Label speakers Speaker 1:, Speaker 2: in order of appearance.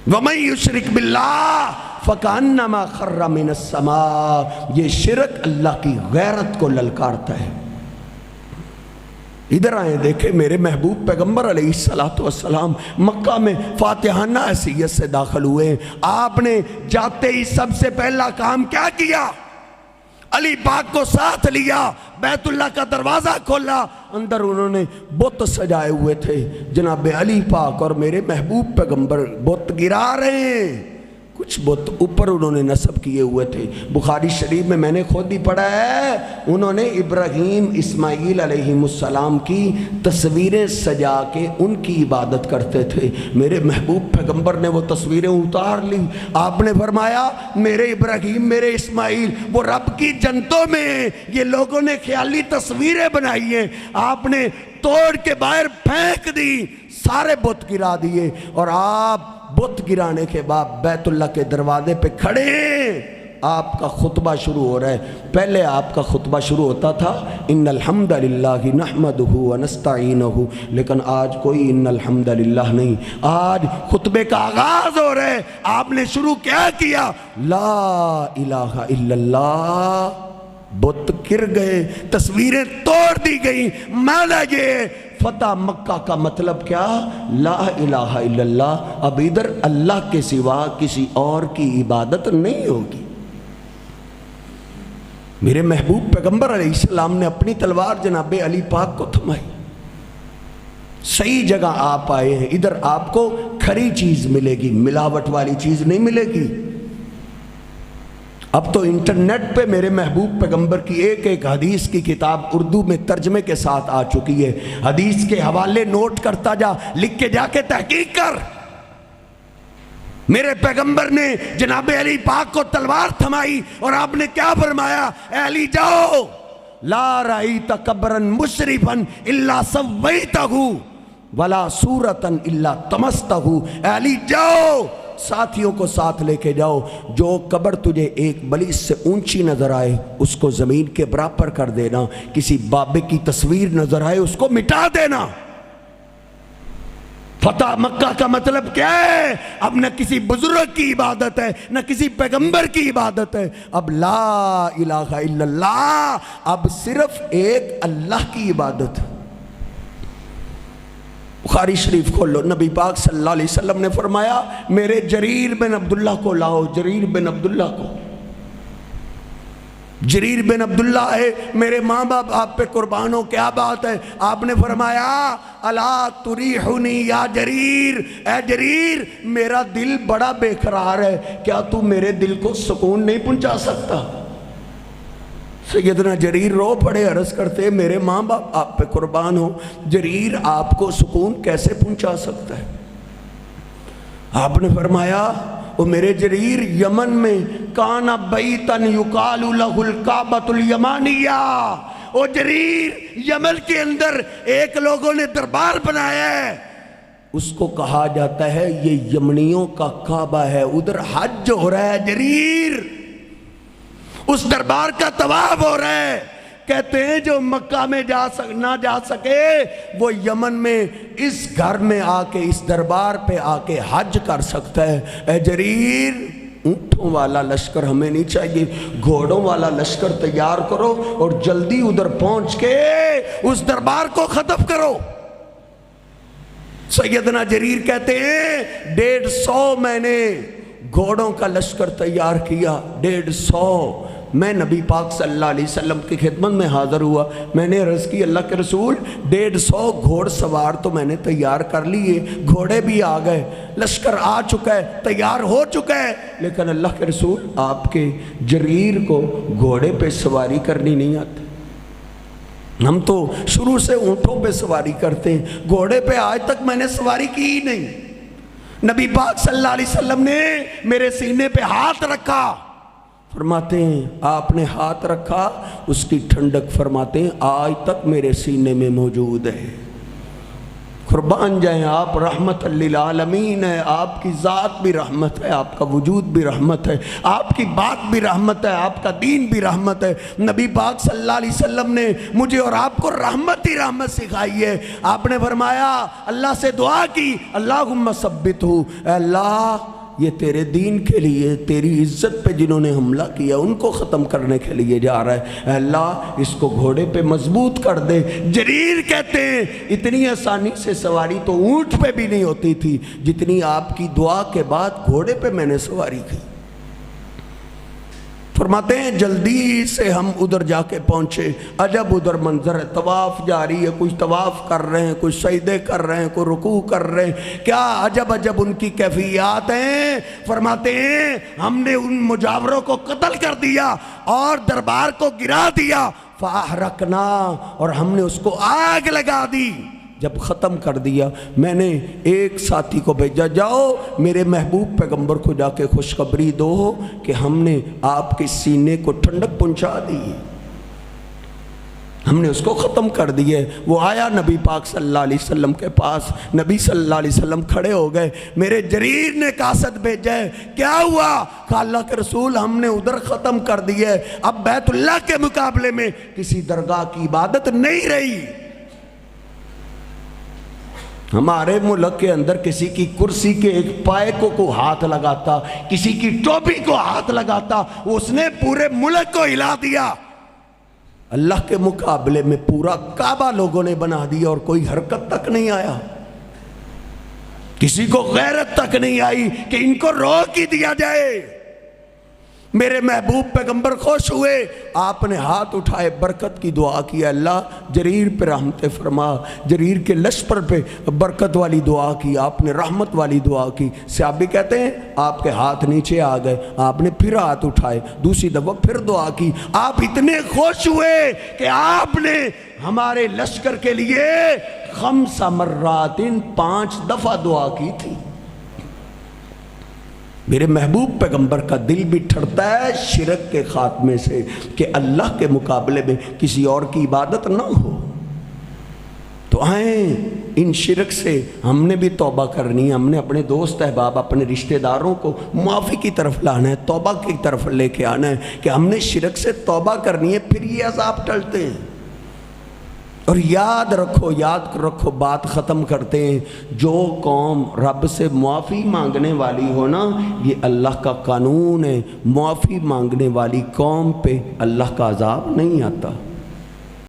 Speaker 1: وَمَن يُشْرِكْ بِاللَّهِ فَكَأَنَّمَا خَرَّ مِنَ السَّمَاءِ، یہ شرک اللہ کی غیرت کو للکارتا ہے۔ ادھر آئیں دیکھیں میرے محبوب پیغمبر علیہ السلام مکہ میں فاتحانہ حیثیت سے داخل ہوئے۔ آپ نے جاتے ہی سب سے پہلا کام کیا کیا؟ علی پاک کو ساتھ لیا، بیت اللہ کا دروازہ کھولا، اندر انہوں نے بت سجائے ہوئے تھے۔ جناب علی پاک اور میرے محبوب پیغمبر بت گرا رہے ہیں، کچھ بت اوپر انہوں نے نصب کیے ہوئے تھے۔ بخاری شریف میں نے خود ہی پڑھا ہے، انہوں نے ابراہیم اسماعیل علیہ السلام کی تصویریں سجا کے ان کی عبادت کرتے تھے۔ میرے محبوب پیغمبر نے وہ تصویریں اتار لی۔ آپ نے فرمایا میرے ابراہیم میرے اسماعیل وہ رب کی جنتوں میں ہیں، یہ لوگوں نے خیالی تصویریں بنائی ہیں۔ آپ نے توڑ کے باہر پھینک دی، سارے بت گرا دیے، اور آپ بت گرانے کے بعد بیت اللہ کے دروازے پہ کھڑے ہیں۔ آپ کا خطبہ شروع ہو رہا ہے۔ پہلے آپ کا خطبہ شروع ہوتا تھا ان الحمد للہ نحمدہ ونستعینہ، لیکن آج کوئی ان الحمد للہ نہیں، آج خطبے کا آغاز ہو رہا ہے۔ آپ نے شروع کیا لا الہ الا اللہ، بت گر گئے، تصویریں توڑ دی گئیں۔ مانا یہ فتح مکہ کا مطلب کیا؟ لا الہ الا اللہ، اب ادھر اللہ کے سوا کسی اور کی عبادت نہیں ہوگی۔ میرے محبوب پیغمبر علیہ السلام نے اپنی تلوار جناب علی پاک کو تھمائی۔ صحیح جگہ آپ آئے ہیں، ادھر آپ کو کھری چیز ملے گی، ملاوٹ والی چیز نہیں ملے گی۔ اب تو انٹرنیٹ پہ میرے محبوب پیغمبر کی ایک ایک حدیث کی کتاب اردو میں ترجمے کے ساتھ آ چکی ہے۔ حدیث کے حوالے نوٹ کرتا جا، لکھ کے جا کے تحقیق کر۔ میرے پیغمبر نے جناب علی پاک کو تلوار تھمائی اور آپ نے کیا فرمایا؟ اے علی جاؤ، لا رأیت قبرا مشرفا الا سویتہ ولا صورتا الا طمستہ۔ اے علی جاؤ، ساتھیوں کو ساتھ لے کے جاؤ، جو قبر تجھے ایک بلیس سے اونچی نظر آئے اس کو زمین کے برابر کر دینا، کسی بابے کی تصویر نظر آئے اس کو مٹا دینا۔ فتح مکہ کا مطلب کیا ہے؟ اب نہ کسی بزرگ کی عبادت ہے نہ کسی پیغمبر کی عبادت ہے، اب لا الہ الا اللہ، اب صرف ایک اللہ کی عبادت۔ بخاری شریف کھولو، نبی پاک صلی اللہ علیہ وسلم نے فرمایا میرے جریر بن عبداللہ کو لاؤ۔ جریر بن عبداللہ کو، جریر بن عبداللہ ہے، میرے ماں باپ آپ پہ قربان ہو، کیا بات ہے؟ آپ نے فرمایا الا تریحنی یا جریر، اے جریر میرا دل بڑا بے قرار ہے، کیا تو میرے دل کو سکون نہیں پہنچا سکتا؟ سیدنا جریر رو پڑے، عرض کرتے میرے ماں باپ آپ پہ قربان ہو، جریر آپ کو سکون کیسے پہنچا سکتا ہے؟ آپ نے فرمایا وہ میرے جریر یمن میں کان بیتن یقال لہ الکعبۃ الیمانیہ، وہ جریر یمن کے اندر ایک لوگوں نے دربار بنایا ہے، اس کو کہا جاتا ہے یہ یمنیوں کا کعبہ ہے، ادھر حج ہو رہا ہے جریر، اس دربار کا طواف ہو رہا ہے۔ کہتے ہیں جو مکہ میں نہ جا سکے وہ یمن میں اس گھر میں آ کے اس دربار پہ آ کے حج کر سکتا ہے۔ اے جریر اونٹوں والا لشکر ہمیں نہیں چاہیے، گھوڑوں والا لشکر تیار کرو اور جلدی ادھر پہنچ کے اس دربار کو ختم کرو۔ سیدنا جریر کہتے ہیں 150 میں نے گھوڑوں کا لشکر تیار کیا، 150۔ میں نبی پاک صلی اللہ علیہ وسلم کی خدمت میں حاضر ہوا، میں نے عرض کی اللہ کے رسول 150 گھوڑ سوار تو میں نے تیار کر لیے، گھوڑے بھی آ گئے، لشکر آ چکا ہے، تیار ہو چکا ہے، لیکن اللہ کے رسول آپ کے جریر کو گھوڑے پہ سواری کرنی نہیں آتی۔ ہم تو شروع سے اونٹوں پہ سواری کرتے ہیں، گھوڑے پہ آج تک میں نے سواری کی ہی نہیں۔ نبی پاک صلی اللہ علیہ وسلم نے میرے سینے پہ ہاتھ رکھا، فرماتے ہیں آپ نے ہاتھ رکھا، اس کی ٹھنڈک فرماتے ہیں آج تک میرے سینے میں موجود ہے۔ قربان جائیں آپ رحمت للعالمین ہے، آپ کی ذات بھی رحمت ہے، آپ کا وجود بھی رحمت ہے، آپ کی بات بھی رحمت ہے، آپ کا دین بھی رحمت ہے۔ نبی پاک صلی اللہ علیہ وسلم نے مجھے اور آپ کو رحمت ہی رحمت سکھائی ہے۔ آپ نے فرمایا، اللہ سے دعا کی، اللہم ثبتہ، اے اللہ یہ تیرے دین کے لیے، تیری عزت پہ جنہوں نے حملہ کیا ان کو ختم کرنے کے لیے جا رہا ہے، اے اللہ اس کو گھوڑے پہ مضبوط کر دے۔ جریر کہتے ہیں اتنی آسانی سے سواری تو اونٹ پہ بھی نہیں ہوتی تھی جتنی آپ کی دعا کے بعد گھوڑے پہ میں نے سواری کی۔ فرماتے ہیں جلدی سے ہم ادھر جا کے پہنچے، عجب ادھر منظر ہے، طواف جاری ہے، کچھ طواف کر رہے ہیں، کچھ سجدے کر رہے ہیں، کوئی رکوع کر رہے ہیں، کیا عجب عجب ان کی کیفیات ہیں۔ فرماتے ہیں ہم نے ان مجاوروں کو قتل کر دیا اور دربار کو گرا دیا، فاحرقنا، اور ہم نے اس کو آگ لگا دی۔ جب ختم کر دیا میں نے ایک ساتھی کو بھیجا، جاؤ میرے محبوب پیغمبر کو جا کے خوشخبری دو کہ ہم نے آپ کے سینے کو ٹھنڈک پہنچا دی، ہم نے اس کو ختم کر دیا۔ وہ آیا نبی پاک صلی اللہ علیہ وسلم کے پاس، نبی صلی اللہ علیہ وسلم کھڑے ہو گئے، میرے جریر نے قاصد بھیجا ہے، کیا ہوا؟ کہا اللہ کے رسول ہم نے ادھر ختم کر دیا ہے، اب بیت اللہ کے مقابلے میں کسی درگاہ کی عبادت نہیں رہی۔ ہمارے ملک کے اندر کسی کی کرسی کے ایک پائے کو ہاتھ لگاتا، کسی کی ٹوپی کو ہاتھ لگاتا، اس نے پورے ملک کو ہلا دیا۔ اللہ کے مقابلے میں پورا کعبہ لوگوں نے بنا دیا اور کوئی حرکت تک نہیں آیا، کسی کو غیرت تک نہیں آئی کہ ان کو روک ہی دیا جائے۔ میرے محبوب پیغمبر خوش ہوئے، آپ نے ہاتھ اٹھائے، برکت کی دعا کی، اللہ جریر پہ رحمت فرما، جریر کے لشکر پہ برکت والی دعا کی، آپ نے رحمت والی دعا کی۔ صحابی کہتے ہیں آپ کے ہاتھ نیچے آ گئے، آپ نے پھر ہاتھ اٹھائے، دوسری دفعہ پھر دعا کی، آپ اتنے خوش ہوئے کہ آپ نے ہمارے لشکر کے لیے 5 مرات 5 دفعہ دعا کی تھی۔ میرے محبوب پیغمبر کا دل بھی ٹھرتا ہے شرک کے خاتمے سے کہ اللہ کے مقابلے میں کسی اور کی عبادت نہ ہو۔ تو آئیں ان شرک سے ہم نے بھی توبہ کرنی ہے، ہم نے اپنے دوست احباب اپنے رشتہ داروں کو معافی کی طرف لانا ہے، توبہ کی طرف لے کے آنا ہے کہ ہم نے شرک سے توبہ کرنی ہے، پھر یہ عذاب ٹلتے ہیں۔ اور یاد رکھو بات ختم کرتے ہیں، جو قوم رب سے معافی مانگنے والی ہو نا، یہ اللہ کا قانون ہے، معافی مانگنے والی قوم پہ اللہ کا عذاب نہیں آتا۔